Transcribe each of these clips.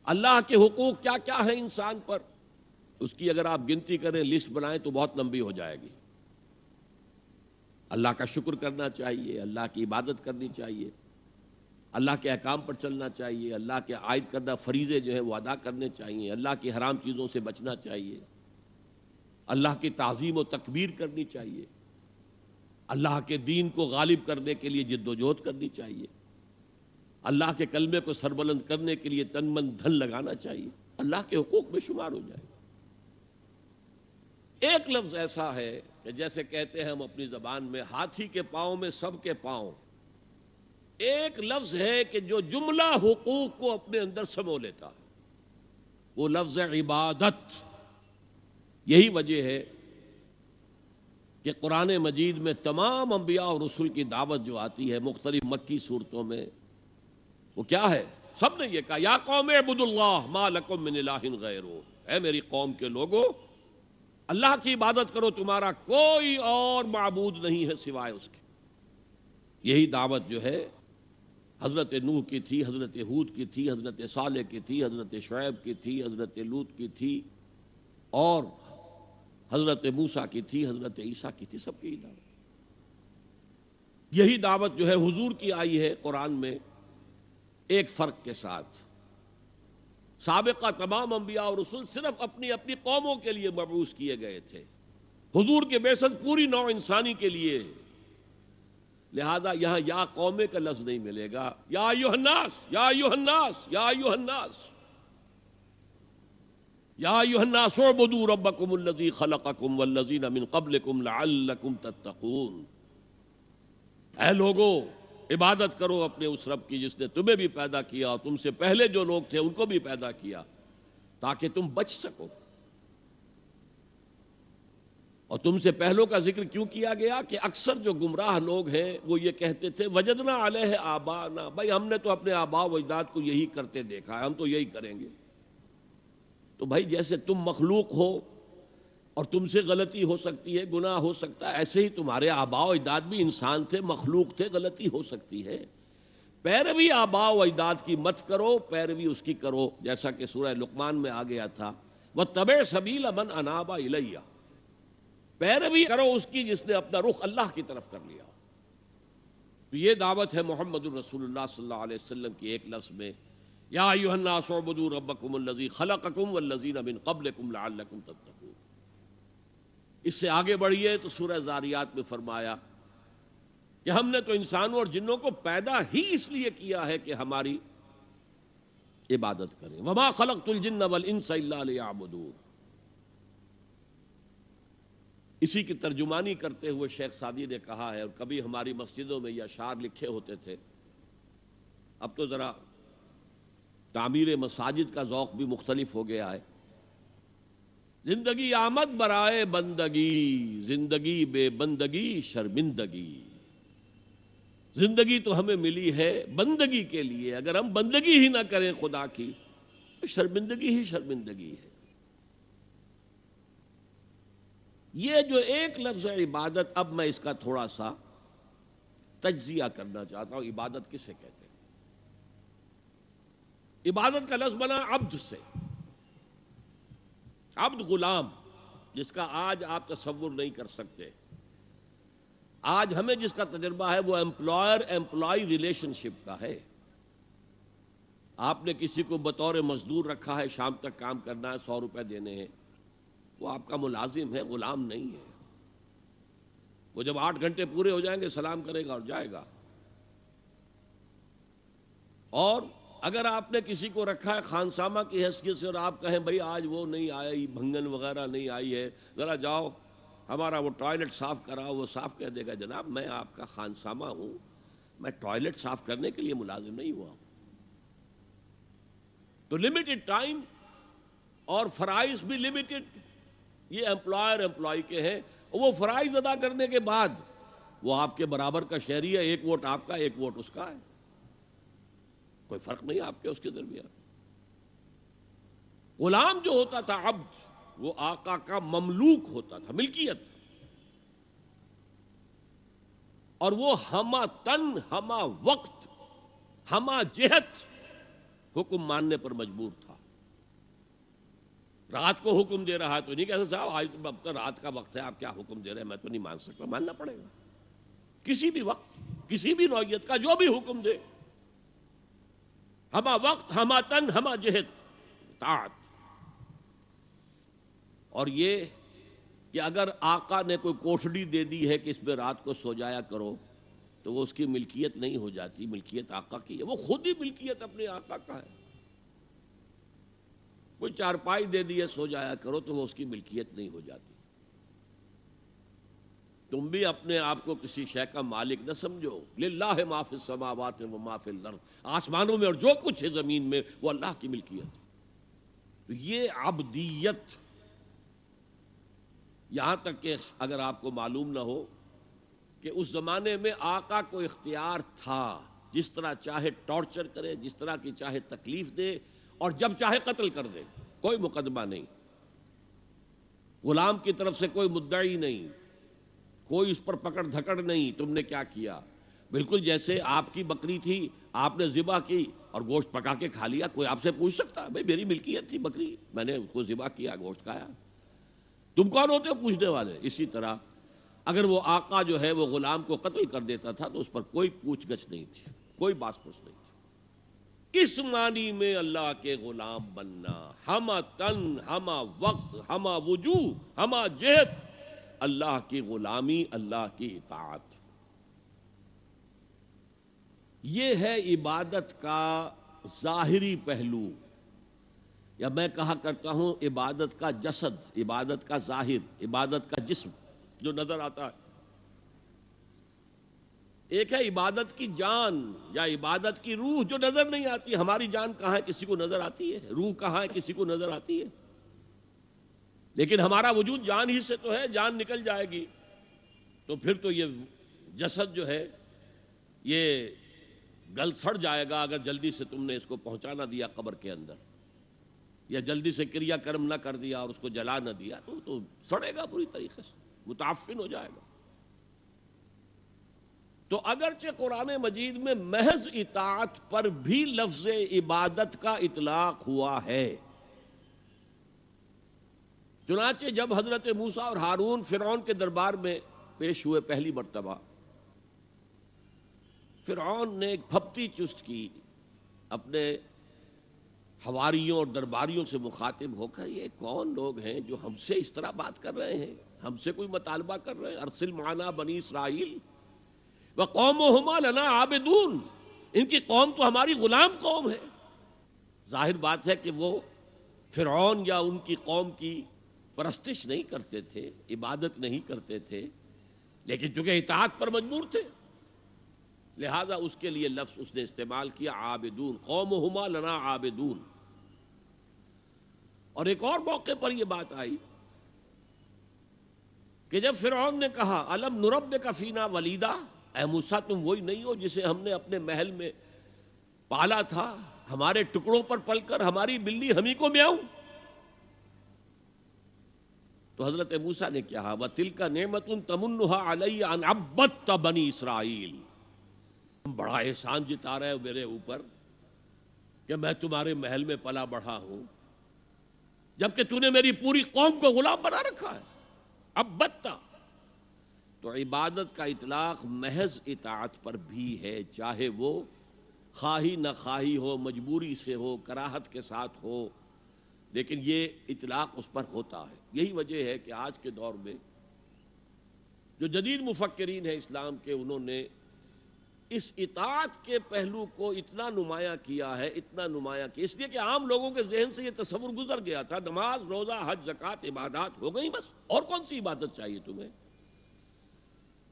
اللہ کے حقوق کیا کیا ہیں انسان پر، اس کی اگر آپ گنتی کریں، لسٹ بنائیں تو بہت لمبی ہو جائے گی۔ اللہ کا شکر کرنا چاہیے، اللہ کی عبادت کرنی چاہیے، اللہ کے احکام پر چلنا چاہیے، اللہ کے عائد کردہ فریضے جو ہیں وہ ادا کرنے چاہیے، اللہ کی حرام چیزوں سے بچنا چاہیے، اللہ کی تعظیم و تکبیر کرنی چاہیے، اللہ کے دین کو غالب کرنے کے لیے جد و جہد کرنی چاہیے، اللہ کے کلمے کو سربلند کرنے کے لیے تن من دھن لگانا چاہیے، اللہ کے حقوق میں شمار ہو جائے۔ ایک لفظ ایسا ہے کہ جیسے کہتے ہیں ہم اپنی زبان میں، ہاتھی کے پاؤں میں سب کے پاؤں، ایک لفظ ہے کہ جو جملہ حقوق کو اپنے اندر سمو لیتا ہے، وہ لفظ عبادت۔ یہی وجہ ہے کہ قرآن مجید میں تمام انبیاء اور رسول کی دعوت جو آتی ہے مختلف مکی صورتوں میں، وہ کیا ہے؟ سب نے یہ کہا یا قوم اعبدوا اللہ ما لکم من الہ غیرہ، اے میری قوم کے لوگوں اللہ کی عبادت کرو، تمہارا کوئی اور معبود نہیں ہے سوائے اس کے۔ یہی دعوت جو ہے حضرت نوح کی تھی، حضرت ہود کی تھی، حضرت صالح کی تھی، حضرت شعیب کی تھی، حضرت لوط کی تھی، اور حضرت موسیٰ کی تھی، حضرت عیسیٰ کی تھی، سب کی دعوت۔ یہی دعوت جو ہے حضور کی آئی ہے قرآن میں، ایک فرق کے ساتھ۔ سابقہ تمام انبیاء اور رسول صرف اپنی اپنی قوموں کے لیے مبعوث کیے گئے تھے، حضور کے بعثت پوری نوع انسانی کے لیے، لہذا یہاں یا قوم کا لفظ نہیں ملے گا، یا ایھا الناس، یا ایھا الناس، یا ایھا الناس، یا ایھا الناس اعبدوا ربکم الذی خلقکم والذین من قبلکم لعلکم تتقون۔ اے لوگو عبادت کرو اپنے اس رب کی جس نے تمہیں بھی پیدا کیا اور تم سے پہلے جو لوگ تھے ان کو بھی پیدا کیا تاکہ تم بچ سکو۔ اور تم سے پہلوں کا ذکر کیوں کیا گیا کہ اکثر جو گمراہ لوگ ہیں وہ یہ کہتے تھے وجدنا علیہ آباءنا، بھائی ہم نے تو اپنے آباء و اجداد کو یہی کرتے دیکھا ہے، ہم تو یہی کریں گے۔ تو بھائی جیسے تم مخلوق ہو اور تم سے غلطی ہو سکتی ہے، گناہ ہو سکتا ہے، ایسے ہی تمہارے آباء و اجداد بھی انسان تھے، مخلوق تھے، غلطی ہو سکتی ہے۔ پیروی آباء و اجداد کی مت کرو، پیروی اس کی کرو، جیسا کہ سورہ لقمان میں آ گیا تھا وَاتَّبِعْ سَبِيلَ مَنْ أَنَابَ إِلَيَّ، پیروی کرو اس کی جس نے اپنا رخ اللہ کی طرف کر لیا۔ تو یہ دعوت ہے محمد الرسول اللہ صلی اللہ علیہ وسلم کی ایک لفظ میں، یا ایھا الناس اعبدوا ربکم الذی خلقکم والذین من قبلکم لعلکم تتقون۔ اس سے آگے بڑھیے تو سورہ ذاریات میں فرمایا کہ ہم نے تو انسانوں اور جنوں کو پیدا ہی اس لیے کیا ہے کہ ہماری عبادت کریں، وما خلقت الجن والانس الا لیعبدون۔ اسی کی ترجمانی کرتے ہوئے شیخ سعدی نے کہا ہے، اور کبھی ہماری مسجدوں میں یہ اشعار لکھے ہوتے تھے، اب تو ذرا تعمیر مساجد کا ذوق بھی مختلف ہو گیا ہے، زندگی آمد برائے بندگی، زندگی بے بندگی شرمندگی۔ زندگی تو ہمیں ملی ہے بندگی کے لیے، اگر ہم بندگی ہی نہ کریں خدا کی تو شرمندگی ہی شرمندگی ہے۔ یہ جو ایک لفظ ہے عبادت، اب میں اس کا تھوڑا سا تجزیہ کرنا چاہتا ہوں، عبادت کسے کہتے ہیں؟ عبادت کا لفظ بنا عبد سے، عبد غلام، جس کا آج آپ تصور نہیں کر سکتے۔ آج ہمیں جس کا تجربہ ہے وہ امپلائر امپلائی ریلیشن شپ کا ہے۔ آپ نے کسی کو بطور مزدور رکھا ہے، شام تک کام کرنا ہے، 100 روپے دینے ہیں، وہ آپ کا ملازم ہے، غلام نہیں ہے۔ وہ جب 8 گھنٹے پورے ہو جائیں گے سلام کرے گا اور جائے گا۔ اور اگر آپ نے کسی کو رکھا ہے خانسامہ کی حیثیت سے اور آپ کہیں بھائی آج وہ نہیں آئی، بھنگن وغیرہ نہیں آئی ہے، ذرا جاؤ ہمارا وہ ٹوائلٹ صاف کراؤ، وہ صاف کر دے گا، جناب میں آپ کا خانسامہ ہوں، میں ٹوائلٹ صاف کرنے کے لیے ملازم نہیں ہوا ہوں۔ تو لمیٹڈ ٹائم اور فرائض بھی لمیٹڈ، یہ امپلائر امپلائی کے ہیں، اور وہ فرائض ادا کرنے کے بعد وہ آپ کے برابر کا شہری ہے، 1 ووٹ آپ کا 1 ووٹ اس کا ہے، کوئی فرق نہیں آپ کے اس کے درمیان۔ غلام جو ہوتا تھا عبد، وہ آقا کا مملوک ہوتا تھا، ملکیت، اور وہ ہمہ تن، ہمہ وقت، ہمہ جہت حکم ماننے پر مجبور تھا۔ رات کو حکم دے رہا ہے تو نہیں کہہ سکتا صاحب آج اب تو رات کا وقت ہے، آپ کیا حکم دے رہے ہیں، میں تو نہیں مان سکتا، ماننا پڑے گا۔ کسی بھی وقت کسی بھی نوعیت کا جو بھی حکم دے، ہما وقت ہما تن ہما جہت طاعت۔ اور یہ کہ اگر آقا نے کوئی کوٹھڑی دے دی ہے کہ اس میں رات کو سو جایا کرو، تو وہ اس کی ملکیت نہیں ہو جاتی، ملکیت آقا کی ہے، وہ خود ہی ملکیت اپنے آقا کا ہے۔ کوئی چارپائی دے دی ہے سو جایا کرو، تو وہ اس کی ملکیت نہیں ہو جاتی۔ تم بھی اپنے آپ کو کسی شے کا مالک نہ سمجھو، للہ ما فی السماوات و ما فی الارض، آسمانوں میں اور جو کچھ ہے زمین میں وہ اللہ کی ملکیت ہے۔ تو یہ عبدیت، یہاں تک کہ اگر آپ کو معلوم نہ ہو کہ اس زمانے میں آقا کو اختیار تھا، جس طرح چاہے ٹارچر کرے، جس طرح کی چاہے تکلیف دے، اور جب چاہے قتل کر دے، کوئی مقدمہ نہیں، غلام کی طرف سے کوئی مدعی نہیں، کوئی اس پر پکڑ دھکڑ نہیں، تم نے کیا کیا۔ بالکل جیسے آپ کی بکری تھی، آپ نے ذبح کی اور گوشت پکا کے کھا لیا، کوئی آپ سے پوچھ سکتا ہے؟ بھئی میری ملکیت تھی بکری، میں نے اس کو ذبح کیا، گوشت کھایا، تم کون ہوتے ہو پوچھنے والے؟ اسی طرح اگر وہ آقا جو ہے وہ غلام کو قتل کر دیتا تھا تو اس پر کوئی پوچھ گچھ نہیں تھی، کوئی باس پوچھ نہیں تھی۔ اس معنی میں اللہ کے غلام بننا، ہما تن ہما وقت ہما وجوہ ہما جہت، اللہ کی غلامی، اللہ کی اطاعت، یہ ہے عبادت کا ظاہری پہلو، یا میں کہا کرتا ہوں عبادت کا جسد، عبادت کا ظاہر، عبادت کا جسم جو نظر آتا ہے۔ ایک ہے عبادت کی جان یا عبادت کی روح جو نظر نہیں آتی۔ ہماری جان کہاں ہے، کسی کو نظر آتی ہے؟ روح کہاں ہے، کسی کو نظر آتی ہے؟ لیکن ہمارا وجود جان ہی سے تو ہے، جان نکل جائے گی تو پھر تو یہ جسد جو ہے یہ گل سڑ جائے گا، اگر جلدی سے تم نے اس کو پہنچا نہ دیا قبر کے اندر، یا جلدی سے کریا کرم نہ کر دیا اور اس کو جلا نہ دیا، تو سڑے گا پوری طریقے سے، متعفن ہو جائے گا۔ تو اگرچہ قرآن مجید میں محض اطاعت پر بھی لفظ عبادت کا اطلاق ہوا ہے، چنانچہ جب حضرت موسیٰ اور ہارون فرعون کے دربار میں پیش ہوئے پہلی مرتبہ، فرعون نے ایک پھپتی چست کی، اپنے حواریوں اور درباریوں سے مخاطب ہو کر، یہ کون لوگ ہیں جو ہم سے اس طرح بات کر رہے ہیں، ہم سے کوئی مطالبہ کر رہے ہیں؟ ارسل معنا بنی اسرائیل وقومہما لنا عابدون، ان کی قوم تو ہماری غلام قوم ہے۔ ظاہر بات ہے کہ وہ فرعون یا ان کی قوم کی پرستش نہیں کرتے تھے، عبادت نہیں کرتے تھے، لیکن چونکہ اطاعت پر مجبور تھے، لہذا اس کے لیے لفظ اس نے استعمال کیا عابدون، قومہما لنا عابدون۔ اور ایک اور موقع پر یہ بات آئی کہ جب فرعون نے کہا الم نربک فینا ولیدا، اے موسیٰ تم وہی نہیں ہو جسے ہم نے اپنے محل میں پالا تھا، ہمارے ٹکڑوں پر پل کر ہماری بلی ہمیں کو میاؤں؟ تو حضرت موسیٰ نے کہا وَتِلْكَ نِعْمَةٌ تَمُنُّهَا عَلَيَّ أَنْ عَبَّدْتَ بَنِي اسرائیل، تم بڑا احسان جتا رہے ہو میرے اوپر کہ میں تمہارے محل میں پلا بڑھا ہوں، جبکہ تو نے میری پوری قوم کو غلام بنا رکھا ہے۔ عبدت، تو عبادت کا اطلاق محض اطاعت پر بھی ہے، چاہے وہ خواہی نہ خواہی ہو، مجبوری سے ہو، کراہت کے ساتھ ہو، لیکن یہ اطلاق اس پر ہوتا ہے۔ یہی وجہ ہے کہ آج کے دور میں جو جدید مفکرین ہیں اسلام کے، انہوں نے اس اطاعت کے پہلو کو اتنا نمایاں کیا ہے، اتنا نمایاں کیا، اس لیے کہ عام لوگوں کے ذہن سے یہ تصور گزر گیا تھا نماز روزہ حج زکوٰۃ عبادات ہو گئی بس، اور کون سی عبادت چاہیے تمہیں؟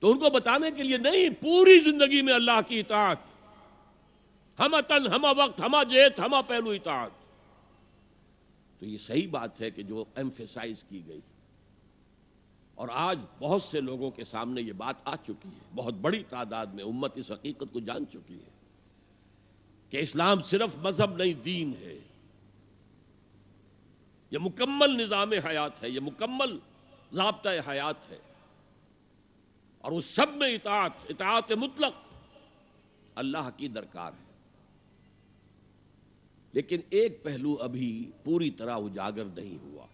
تو ان کو بتانے کے لیے نہیں، پوری زندگی میں اللہ کی اطاعت، ہما تن ہما وقت ہما جہت ہما پہلو اطاعت۔ تو یہ صحیح بات ہے کہ جو ایمفیسائز کی گئی، اور آج بہت سے لوگوں کے سامنے یہ بات آ چکی ہے، بہت بڑی تعداد میں امت اس حقیقت کو جان چکی ہے کہ اسلام صرف مذہب نہیں، دین ہے، یہ مکمل نظام حیات ہے، یہ مکمل ضابطۂ حیات ہے، اور اس سب میں اطاعت مطلق اللہ کی درکار ہے۔ لیکن ایک پہلو ابھی پوری طرح اجاگر نہیں ہوا۔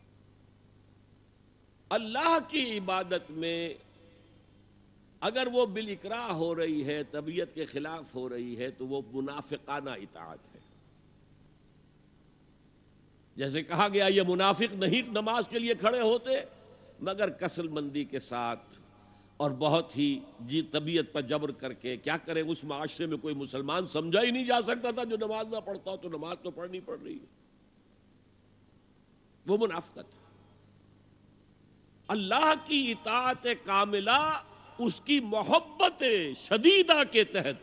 اللہ کی عبادت میں اگر وہ بالاکراہ ہو رہی ہے، طبیعت کے خلاف ہو رہی ہے، تو وہ منافقانہ اطاعت ہے۔ جیسے کہا گیا یہ منافق نہیں نماز کے لیے کھڑے ہوتے مگر کسل مندی کے ساتھ اور بہت ہی طبیعت پر جبر کر کے۔ کیا کریں، اس معاشرے میں کوئی مسلمان سمجھا ہی نہیں جا سکتا تھا جو نماز نہ پڑھتا ہو، تو نماز تو پڑھنی پڑ رہی ہے، وہ منافقت۔ اللہ کی اطاعت کاملہ اس کی محبت شدیدہ کے تحت،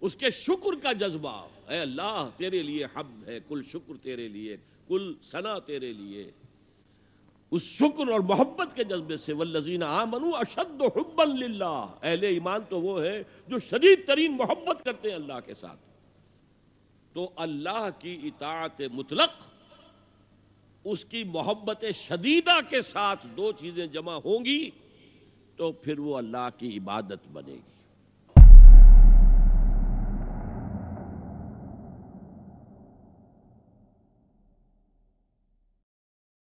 اس کے شکر کا جذبہ، اے اللہ تیرے لیے حمد ہے، کل شکر تیرے لیے، کل ثنا تیرے لیے، اس شکر اور محبت کے جذبے سے والذین آمنوا اشد حبا للہ، اہل ایمان تو وہ ہے جو شدید ترین محبت کرتے ہیں اللہ کے ساتھ۔ تو اللہ کی اطاعت مطلق، اس کی محبت شدیدہ کے ساتھ دو چیزیں جمع ہوں گی تو پھر وہ اللہ کی عبادت بنے گی۔